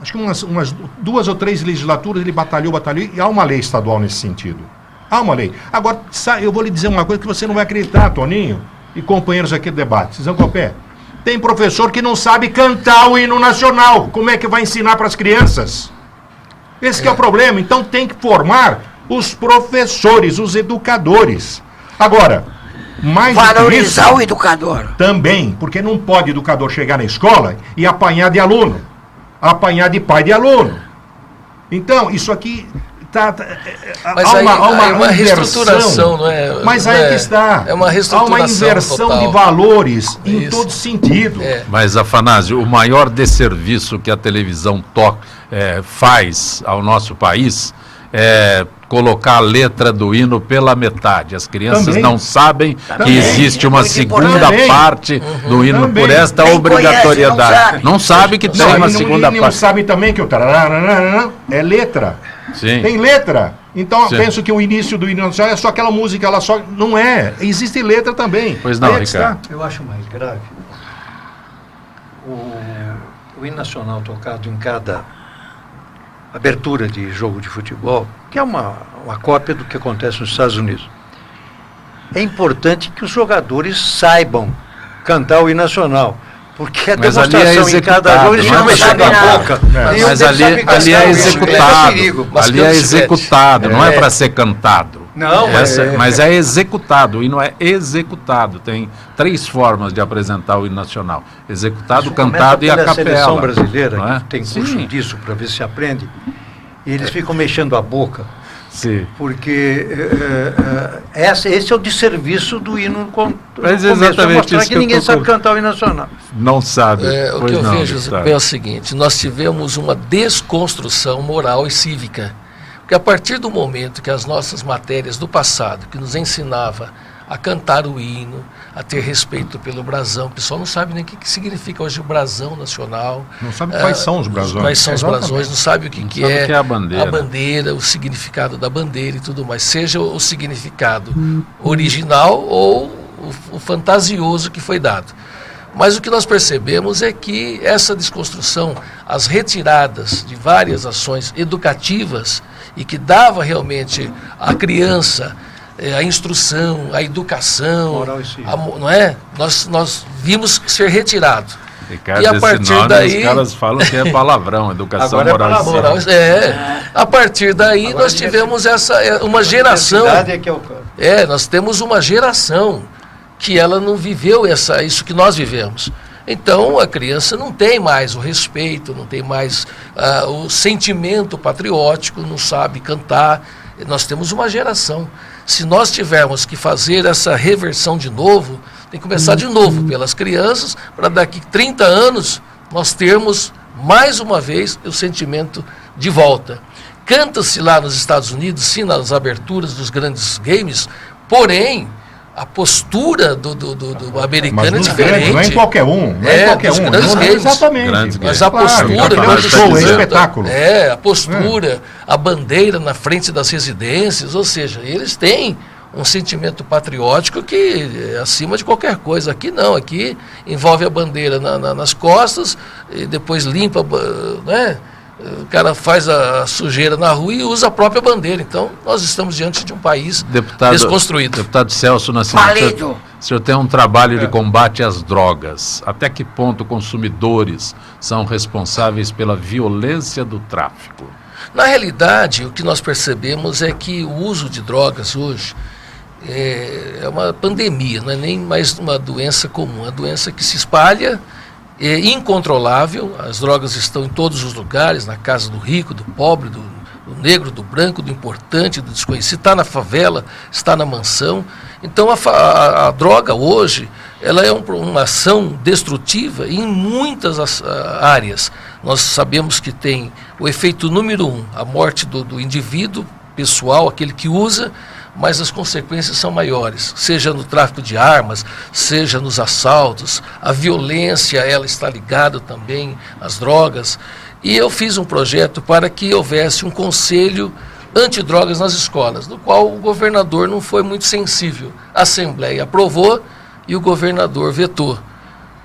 Acho que umas 2 ou 3 legislaturas ele batalhou, e há uma lei estadual nesse sentido. Há uma lei. Agora, eu vou lhe dizer uma coisa que você não vai acreditar, Toninho, e companheiros aqui do debate. Zancopé, tem professor que não sabe cantar o hino nacional. Como é que vai ensinar para as crianças? Esse que é o problema. Então tem que formar os professores, os educadores. Agora, mais do que
Valorizar
isso,
o educador.
também, porque não pode educador chegar na escola e apanhar de aluno, apanhar de pai de aluno. Então, isso aqui
Mas
há
aí
uma
é uma
inversão.
reestruturação, não é?
Mas
não
aí
é,
que está.
É uma
Há
reestruturação
uma inversão
total.
de valores em
Isso.
todo sentido.
É.
Mas, Afanásio, o maior desserviço que a televisão faz ao nosso país é colocar a letra do hino pela metade. As crianças
Também.
não sabem que
Também.
existe uma
Muito
segunda
importante.
parte do hino
Também.
por esta
Nem
obrigatoriedade.
conhece,
não sabe que tem
Não,
uma
e não-
segunda
e não
parte.
sabe também que o tarararararã é letra.
Sim.
Tem letra. Então
Sim.
eu penso que o início do hino nacional é só aquela música, ela só. Não é. Existe letra também.
Pois não,
Aí é que
Ricardo.
está.
Eu acho mais grave o hino nacional tocado em cada abertura de jogo de futebol, que é uma cópia do que acontece nos Estados Unidos. É importante que os jogadores saibam cantar o hino nacional, porque a
Mas ali
demonstração
é
em cada
executado,
jogo eles
não
ficam
é
mexendo a
nada.
boca.
É.
Nenhum
Mas
deles
ali
sabe cantar,
é
o bicicleta é
executado.
perigo.
Mas
Ali é
pelo
executado, não é
É.
para ser cantado.
Não,
Mas é executado, o hino é executado. Tem 3 formas de apresentar o hino nacional: executado,
Isso
cantado e
começa
a
pela
capela.
seleção brasileira,
não é?
que tem curso
Sim.
disso para ver se aprende, e eles ficam mexendo a boca,
Sim.
porque esse é o desserviço do hino
Mas
no começo,
exatamente
mostrar
isso
que
que eu
ninguém
tô
sabe
com-
cantar o hino nacional.
Não sabe.
O
Pois
que eu
não,
vejo
Gustavo.
é o seguinte: nós tivemos uma desconstrução moral e cívica. Porque a partir do momento que as nossas matérias do passado, que nos ensinava a cantar o hino, a ter respeito pelo brasão, o pessoal não sabe nem o que significa hoje o brasão nacional.
Não sabe quais são os brasões.
Quais são os
Exatamente.
brasões, não sabe o que,
Não
que
sabe
é,
o que é a bandeira.
o significado da bandeira e tudo mais, seja o significado original ou o fantasioso que foi dado. Mas o que nós percebemos é que essa desconstrução, as retiradas de várias ações educativas e que dava realmente à criança a instrução, a educação,
Moral e cívica.
não é? Nós vimos ser retirado.
Ricardo,
e a partir daí...
Os caras falam que é palavrão, educação
Agora é
moral.
palavrão.
A partir daí
Agora
nós tivemos uma geração...
É que é o...
nós temos uma geração que ela não viveu isso que nós vivemos. Então, a criança não tem mais o respeito, não tem mais o sentimento patriótico, não sabe cantar. Nós temos uma geração. Se nós tivermos que fazer essa reversão de novo, tem que começar de novo pelas crianças, para daqui 30 anos nós termos, mais uma vez, o sentimento de volta. Canta-se lá nos Estados Unidos, sim, nas aberturas dos grandes games, porém... A postura do americano é diferente.
Não é em qualquer um. Não é em qualquer um.
Grandes games.
Exatamente.
Mas a postura...
É espetáculo.
A postura, a bandeira na frente das residências, ou seja, eles têm um sentimento patriótico que é acima de qualquer coisa. Aqui não, aqui envolve a bandeira nas costas, e depois limpa, né? O cara faz a sujeira na rua e usa a própria bandeira. Então, nós estamos diante de um país desconstruído.
Deputado Celso Nascimento, o senhor tem um trabalho de combate às drogas. Até que ponto consumidores são responsáveis pela violência do tráfico?
Na realidade, o que nós percebemos é que o uso de drogas hoje é uma pandemia, não é nem mais uma doença comum, é uma doença que se espalha, é incontrolável. As drogas estão em todos os lugares, na casa do rico, do pobre, do negro, do branco, do importante, do desconhecido, está na favela, está na mansão. Então a droga hoje, ela é uma ação destrutiva em muitas áreas. Nós sabemos que tem o efeito número 1, a morte do indivíduo pessoal, aquele que usa, mas as consequências são maiores, seja no tráfico de armas, seja nos assaltos. A violência, ela está ligada também às drogas. E eu fiz um projeto para que houvesse um conselho antidrogas nas escolas, no qual o governador não foi muito sensível. A Assembleia aprovou e o governador vetou.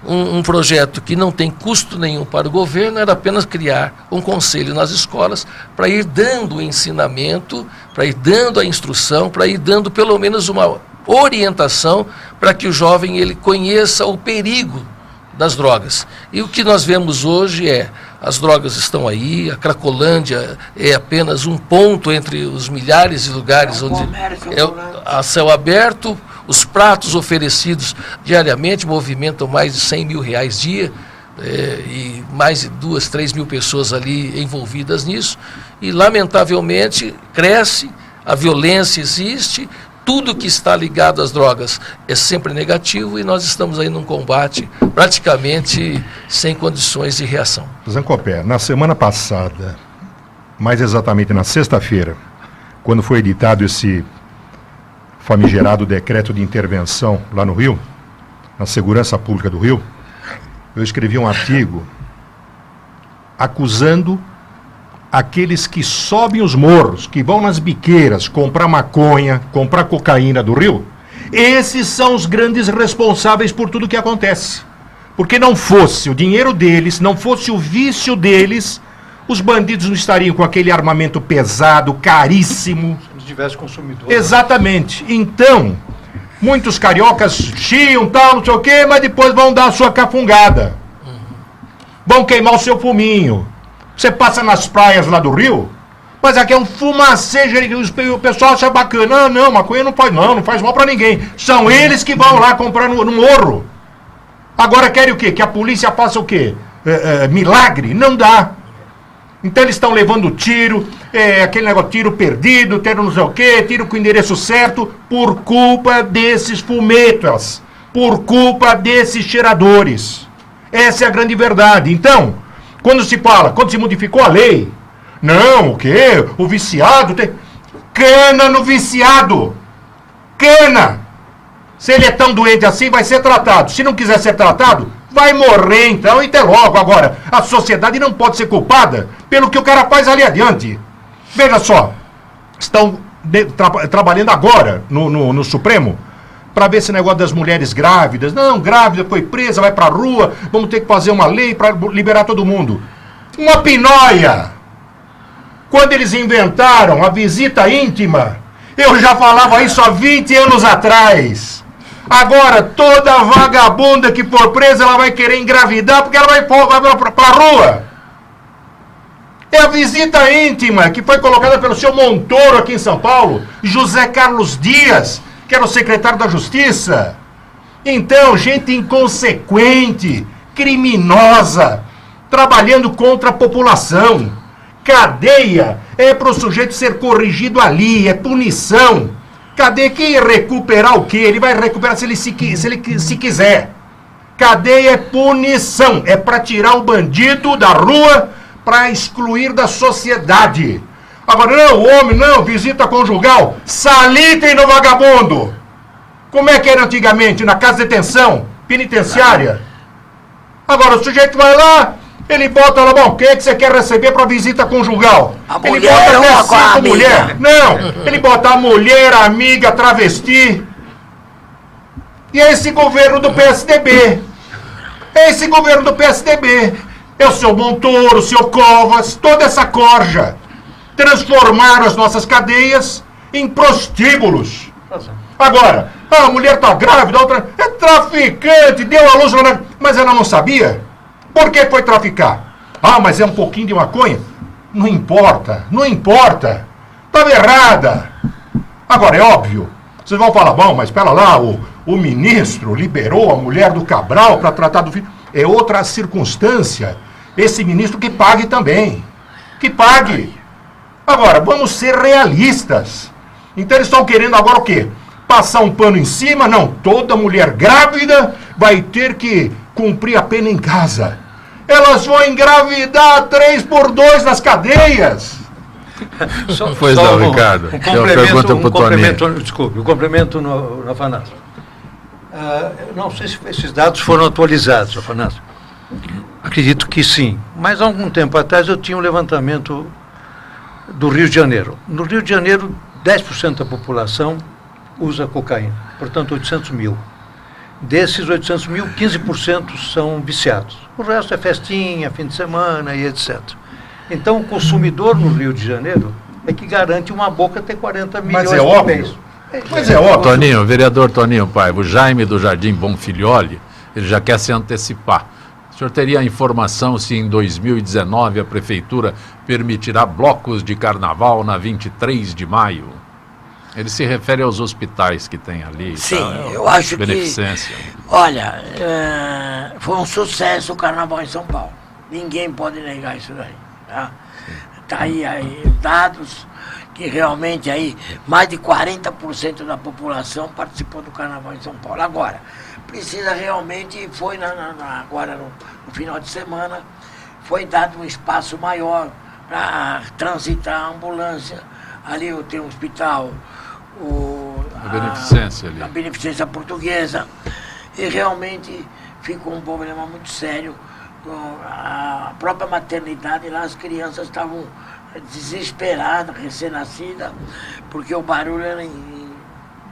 Um projeto que não tem custo nenhum para o governo, era apenas criar um conselho nas escolas para ir dando o ensinamento, para ir dando a instrução, para ir dando pelo menos uma orientação para que o jovem ele conheça o perigo das drogas. E o que nós vemos hoje as drogas estão aí, a Cracolândia é apenas um ponto entre os milhares de lugares onde a céu aberto. Os pratos oferecidos diariamente movimentam mais de R$100 mil dia, e mais de 2, 3 mil pessoas ali envolvidas nisso. E, lamentavelmente, cresce, a violência existe, tudo que está ligado às drogas é sempre negativo, e nós estamos aí num combate praticamente sem condições de reação.
Zancopé, na semana passada, mais exatamente na sexta-feira, quando foi editado esse famigerado decreto de intervenção lá no Rio, na Segurança Pública do Rio, eu escrevi um artigo acusando aqueles que sobem os morros, que vão nas biqueiras comprar maconha, comprar cocaína do Rio. Esses são os grandes responsáveis por tudo que acontece. Porque não fosse o dinheiro deles, não fosse o vício deles, os bandidos não estariam com aquele armamento pesado, caríssimo.
Se tivesse consumidor.
Exatamente. Então, muitos cariocas chiam, tal, não sei o quê, mas depois vão dar a sua cafungada. Vão queimar o seu fuminho. Você passa nas praias lá do Rio, mas aqui é um fumacejo, o pessoal acha bacana. Ah, não, maconha não faz mal pra ninguém. São eles que vão lá comprar no morro. Agora querem o quê? Que a polícia faça o quê? Milagre? Não dá. Então eles estão levando tiro, aquele negócio, tiro perdido, tiro não sei o quê, tiro com o endereço certo, por culpa desses fumetas, por culpa desses cheiradores. Essa é a grande verdade. Então, quando se modificou a lei, não, o quê? O viciado tem... Cana no viciado! Cana! Se ele é tão doente assim, vai ser tratado. Se não quiser ser tratado, vai morrer então, e até logo. Agora, a sociedade não pode ser culpada pelo que o cara faz ali adiante. Veja só, estão trabalhando agora no Supremo para ver esse negócio das mulheres grávidas. Não, grávida, foi presa, vai pra rua, vamos ter que fazer uma lei para liberar todo mundo. Uma pinóia! Quando eles inventaram a visita íntima, eu já falava isso há 20 anos atrás. Agora, toda vagabunda que for presa, ela vai querer engravidar porque ela vai pra rua. É a visita íntima que foi colocada pelo seu Montoro aqui em São Paulo, José Carlos Dias, que era o secretário da Justiça. Então, gente inconsequente, criminosa, trabalhando contra a população. Cadeia é para o sujeito ser corrigido ali, é punição. Cadeia que recuperar o quê? Ele vai recuperar se ele se quiser. Cadeia é punição, é para tirar o bandido da rua, para excluir da sociedade. Agora, não, homem, não, visita conjugal, salitem no vagabundo. Como é que era antigamente, na casa de detenção, penitenciária? Agora, o sujeito vai lá, ele bota lá, bom, o que você quer receber para visita conjugal? Ele bota até 5 mulheres. Não, ele bota a mulher, a amiga, travesti. E é esse governo do PSDB. Esse governo do PSDB. É o seu Montoro, o seu Covas, toda essa corja. Transformaram as nossas cadeias em prostíbulos. Agora, a mulher está grávida, a outra é traficante, deu a luz, mas ela não sabia. Por que foi traficar? Ah, mas é um pouquinho de maconha? Não importa, não importa. Estava errada. Agora, é óbvio, vocês vão falar, bom, mas espera lá, o ministro liberou a mulher do Cabral para tratar do filho. É outra circunstância. Esse ministro que pague também. Que pague. Agora, vamos ser realistas. Então eles estão querendo agora o quê? Passar um pano em cima? Não, toda mulher grávida vai ter que cumprir a pena em casa. Elas vão engravidar 3x2 nas cadeias.
Pois não, Ricardo.
Um complemento no Afanásio. Não sei se esses dados foram atualizados, Afanásio. Acredito que sim. Mas há algum tempo atrás eu tinha um levantamento do Rio de Janeiro. No Rio de Janeiro, 10% da população usa cocaína. Portanto, 800 mil. Desses 800 mil, 15% são viciados. O resto é festinha, fim de semana e etc. Então, o consumidor no Rio de Janeiro é que garante uma boca ter 40 milhões por mês.
Mas é óbvio.
Toninho, vereador Toninho Paiva, o Jaime do Jardim Bonfilioli, ele já quer se antecipar. O senhor teria informação se em 2019 a Prefeitura permitirá blocos de carnaval na 23 de maio? Ele se refere aos hospitais que tem ali.
Sim,
tá?
Eu acho
Beneficência.
Que... Olha, foi um sucesso o carnaval em São Paulo. Ninguém pode negar isso daí. Tá aí dados que realmente aí mais de 40% da população participou do carnaval em São Paulo. Agora, precisa realmente, foi agora no final de semana, foi dado um espaço maior para transitar a ambulância. Ali tem um hospital,
a Beneficência ali.
A Beneficência Portuguesa. E realmente ficou um problema muito sério. A própria maternidade lá, as crianças estavam desesperadas, recém-nascidas, porque o barulho era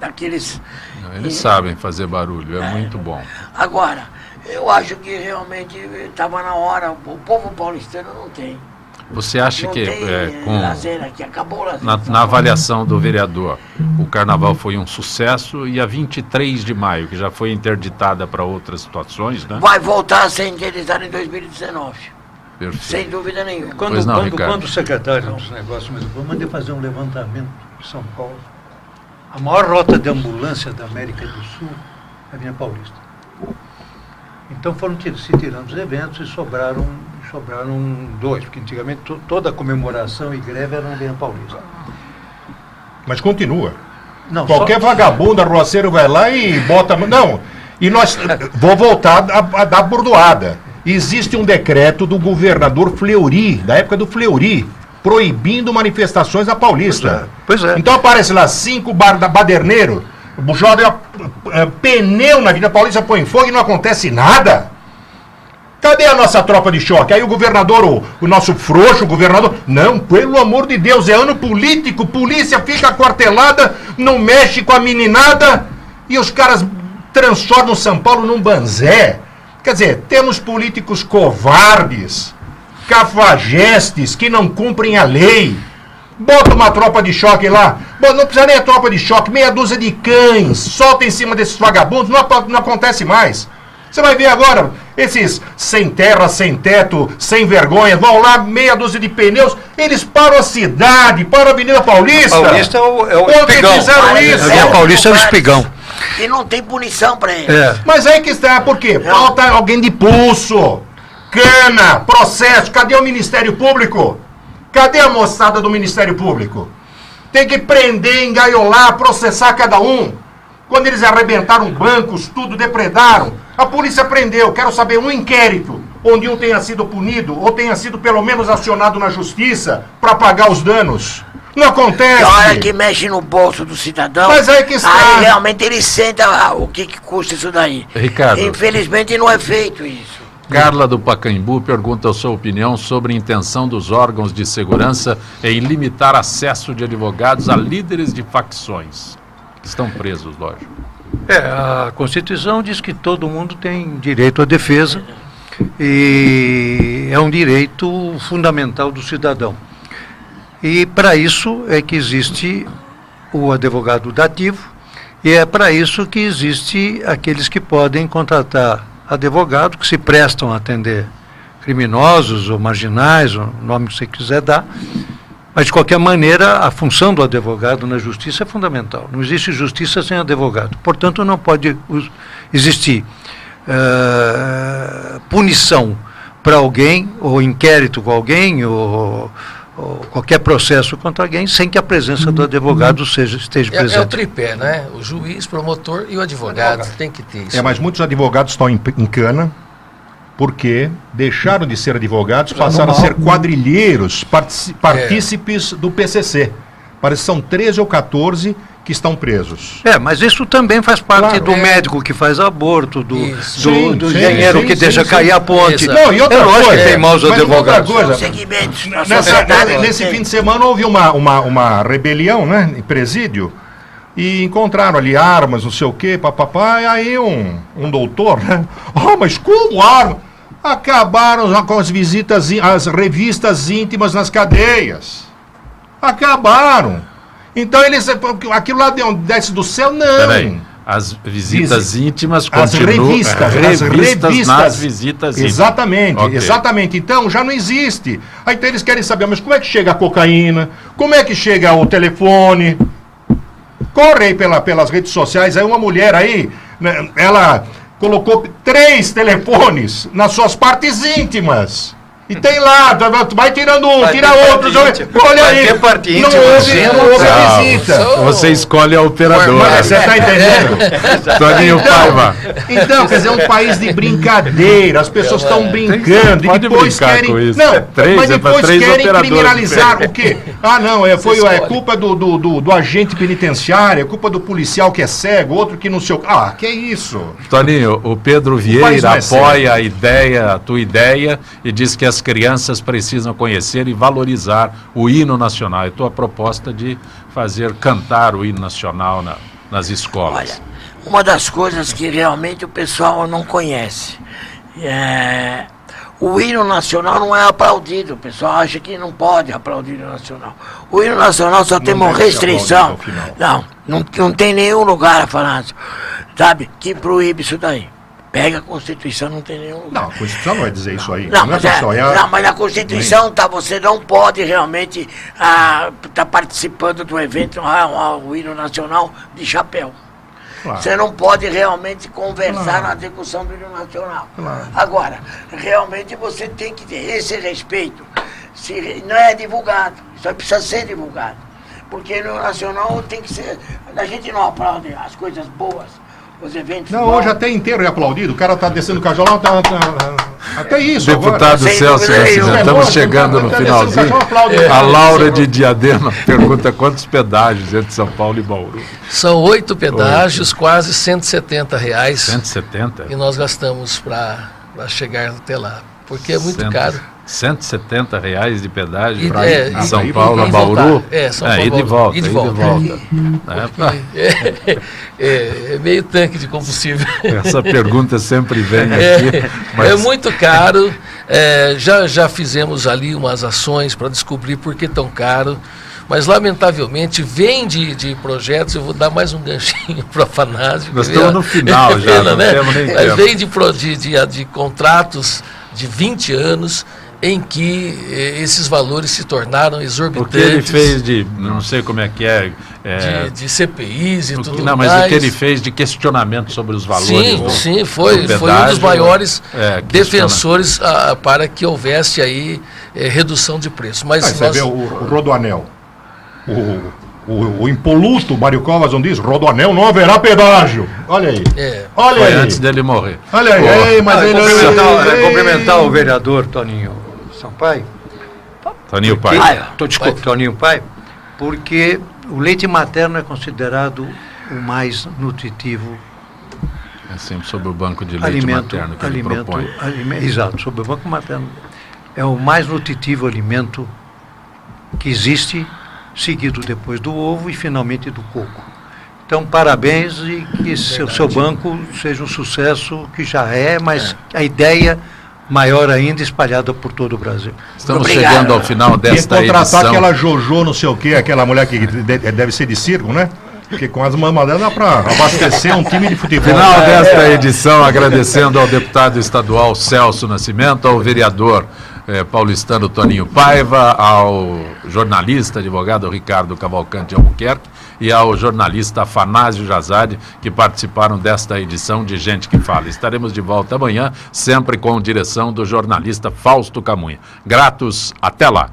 daqueles...
Eles sabem fazer barulho, é muito bom.
Agora, eu acho que realmente estava na hora, o povo paulistano não tem.
Você acha que
lazer aqui, acabou o lazer.
Na avaliação do vereador, o carnaval foi um sucesso e a 23 de maio, que já foi interditada para outras situações, né?
Vai voltar a ser interditada em 2019.
Perfeito.
Sem dúvida nenhuma.
Quando o secretário dos Negócios Municipais, eu mandei fazer um levantamento em São Paulo. A maior rota de ambulância da América do Sul é a Avenida Paulista. Então foram se tirando os eventos e sobraram 2, porque antigamente toda a comemoração e greve era na Avenida Paulista.
Mas continua.
Não,
qualquer vagabundo, arruaceiro vai lá e bota... Não, e nós... Vou voltar a dar bordoada. Existe um decreto do governador Fleury, da época do Fleury, proibindo manifestações na Paulista.
Pois é.
Então aparece lá 5 baderneiros, joga pneu na Avenida Paulista, põe fogo e não acontece nada. Cadê a nossa tropa de choque? Aí o governador, o nosso frouxo, o governador... Não, pelo amor de Deus, é ano político, polícia fica aquartelada, não mexe com a meninada e os caras transformam São Paulo num banzé. Quer dizer, temos políticos covardes, cafajestes, que não cumprem a lei. Bota uma tropa de choque lá, Bom, não precisa nem a tropa de choque, meia dúzia de cães, solta em cima desses vagabundos, não acontece mais. Você vai ver agora, esses sem terra, sem teto, sem vergonha, vão lá, meia dúzia de pneus, eles param a cidade, param a Avenida Paulista.
Paulista é o
Ontem
espigão.
fizeram isso.
A Paulista é o espigão.
E não tem punição pra ele.
Mas aí que está, por quê? Falta alguém de pulso, cana, processo, cadê o Ministério Público? Cadê a moçada do Ministério Público? Tem que prender, engaiolar, processar cada um. Quando eles arrebentaram bancos, tudo depredaram, a polícia prendeu. Quero saber um inquérito onde um tenha sido punido ou tenha sido pelo menos acionado na justiça para pagar os danos. Não acontece.
Na hora que mexe no bolso do cidadão,
Mas aí que está.
aí realmente ele sente o que custa isso daí.
Ricardo.
Infelizmente não é feito isso.
Carla do Pacaembu pergunta a sua opinião sobre a intenção dos órgãos de segurança em limitar acesso de advogados a líderes de facções. Que estão presos, lógico.
A Constituição diz que todo mundo tem direito à defesa e é um direito fundamental do cidadão. E para isso é que existe o advogado dativo e é para isso que existe aqueles que podem contratar advogado, que se prestam a atender criminosos ou marginais, o nome que você quiser dar. Mas, de qualquer maneira, a função do advogado na justiça é fundamental. Não existe justiça sem advogado. Portanto, não pode existir punição para alguém, ou inquérito com alguém, ou qualquer processo contra alguém, sem que a presença do advogado esteja presente.
É o tripé, né? O juiz, promotor e o advogado. Tem que ter isso.
Mas muitos advogados estão em cana, porque deixaram de ser advogados, passaram a ser quadrilheiros, partícipes do PCC. Parece que são 13 ou 14 que estão presos.
Mas isso também faz parte do médico que faz aborto, do engenheiro que deixa cair a ponte.
Não, e outra coisa,
que tem maus advogados.
Nesse fim de semana houve uma rebelião, né, em presídio, e encontraram ali armas, não sei o quê, papapá, e aí um doutor, né? Mas como arma? Acabaram com as visitas, as revistas íntimas nas cadeias. Acabaram. Então aquilo lá desce do céu, não.
Peraí. As visitas íntimas continuam.
As revistas nas visitas íntimas. Exatamente, okay. Exatamente. Então já não existe. Aí então eles querem saber, mas como é que chega a cocaína? Como é que chega o telefone? Corre aí pelas redes sociais, aí uma mulher aí, né, ela colocou 3 telefones nas suas partes íntimas. E tem lá, vai tirando um, tira outro. Olha aí, não houve visita.
Você escolhe a operadora.
Você está entendendo?
Toninho Paiva.
Então, quer dizer, é um país de brincadeira, as pessoas estão brincando e depois querem... mas depois querem criminalizar o quê? Foi culpa do agente penitenciário, é culpa do policial que é cego, outro que não sei o... que é isso?
Toninho, o Pedro Vieira apoia a tua ideia e diz que as crianças precisam conhecer e valorizar o hino nacional. É a tua proposta de fazer cantar o hino nacional nas escolas.
Olha, uma das coisas que realmente o pessoal não conhece o hino nacional não é aplaudido. O pessoal acha que não pode aplaudir o hino nacional. O hino nacional só tem uma restrição. Não tem nenhum lugar a falar, sabe, que proíbe isso daí. Pega a Constituição, não tem nenhum lugar.
Não, a Constituição não vai dizer isso aí.
Mas a Constituição você não pode realmente estar participando do evento, o hino nacional de chapéu. Claro. Você não pode realmente conversar na execução do hino nacional. Claro. Agora, realmente você tem que ter esse respeito. Não é divulgado, só precisa ser divulgado. Porque o hino nacional tem que ser... A gente não aplaude as coisas boas. Os eventos.
Hoje até inteiro é aplaudido. O cara está descendo o cajolão, até isso.
Deputado Celso, estamos chegando no finalzinho. A Laura de Diadema pergunta quantos pedágios entre São Paulo e Bauru.
São 8 pedágios, quase R$170.
170?
E nós gastamos para chegar até lá. Porque é muito caro.
R$170 de pedágio
Pra ir-
de São
ir-
Paulo a
e
Bauru.
voltar. São Paulo,
E de volta.
e de volta. É meio tanque de combustível.
Essa pergunta sempre vem
É,
aqui. Mas
é muito caro. Já fizemos ali umas ações para descobrir por que tão caro. Mas, lamentavelmente, vem de projetos. Eu vou dar mais um ganchinho para o Afanásio.
Nós estamos no final já, não temos nem
Mas
tempo.
vem de contratos de 20 anos em que esses valores se tornaram
o
exorbitantes.
que ele fez de, não sei como é que é...
de CPIs e tudo
não,
mais.
mas o que ele fez de questionamento sobre os valores
Sim, foi um dos
pedágio,
maiores
questiona.
defensores para que houvesse aí redução de preço. Mas
Você vê o Rodoanel. O impoluto Mário Covas não diz: Rodoanel não haverá pedágio. Olha aí. Olha
Foi
aí.
antes dele morrer.
Olha aí. Ei, mas ele
Cumprimentar o vereador Toninho Sampaio.
Toninho Pai.
Desculpe, Toninho Pai, porque o leite materno é considerado o mais nutritivo
É sempre sobre o banco de leite materno que ele propõe.
Exato, sobre o banco materno. É o mais nutritivo alimento que existe, seguido depois do ovo e finalmente do coco. Então, parabéns e que seu banco seja um sucesso, que já mas a ideia maior ainda espalhada por todo o Brasil.
Estamos chegando ao final
Ia
desta
contratar
edição.
aquela Jojo, não sei o quê, aquela mulher que deve ser de circo, né? Porque com as mamadelas dá para abastecer um time de futebol.
Final desta edição, agradecendo ao deputado estadual Celso Nascimento, ao vereador paulistano Toninho Paiva, ao jornalista, advogado Ricardo Cavalcante Albuquerque e ao jornalista Afanásio Jazade, que participaram desta edição de Gente que Fala. Estaremos de volta amanhã, sempre com direção do jornalista Fausto Camunha. Gratos, até lá.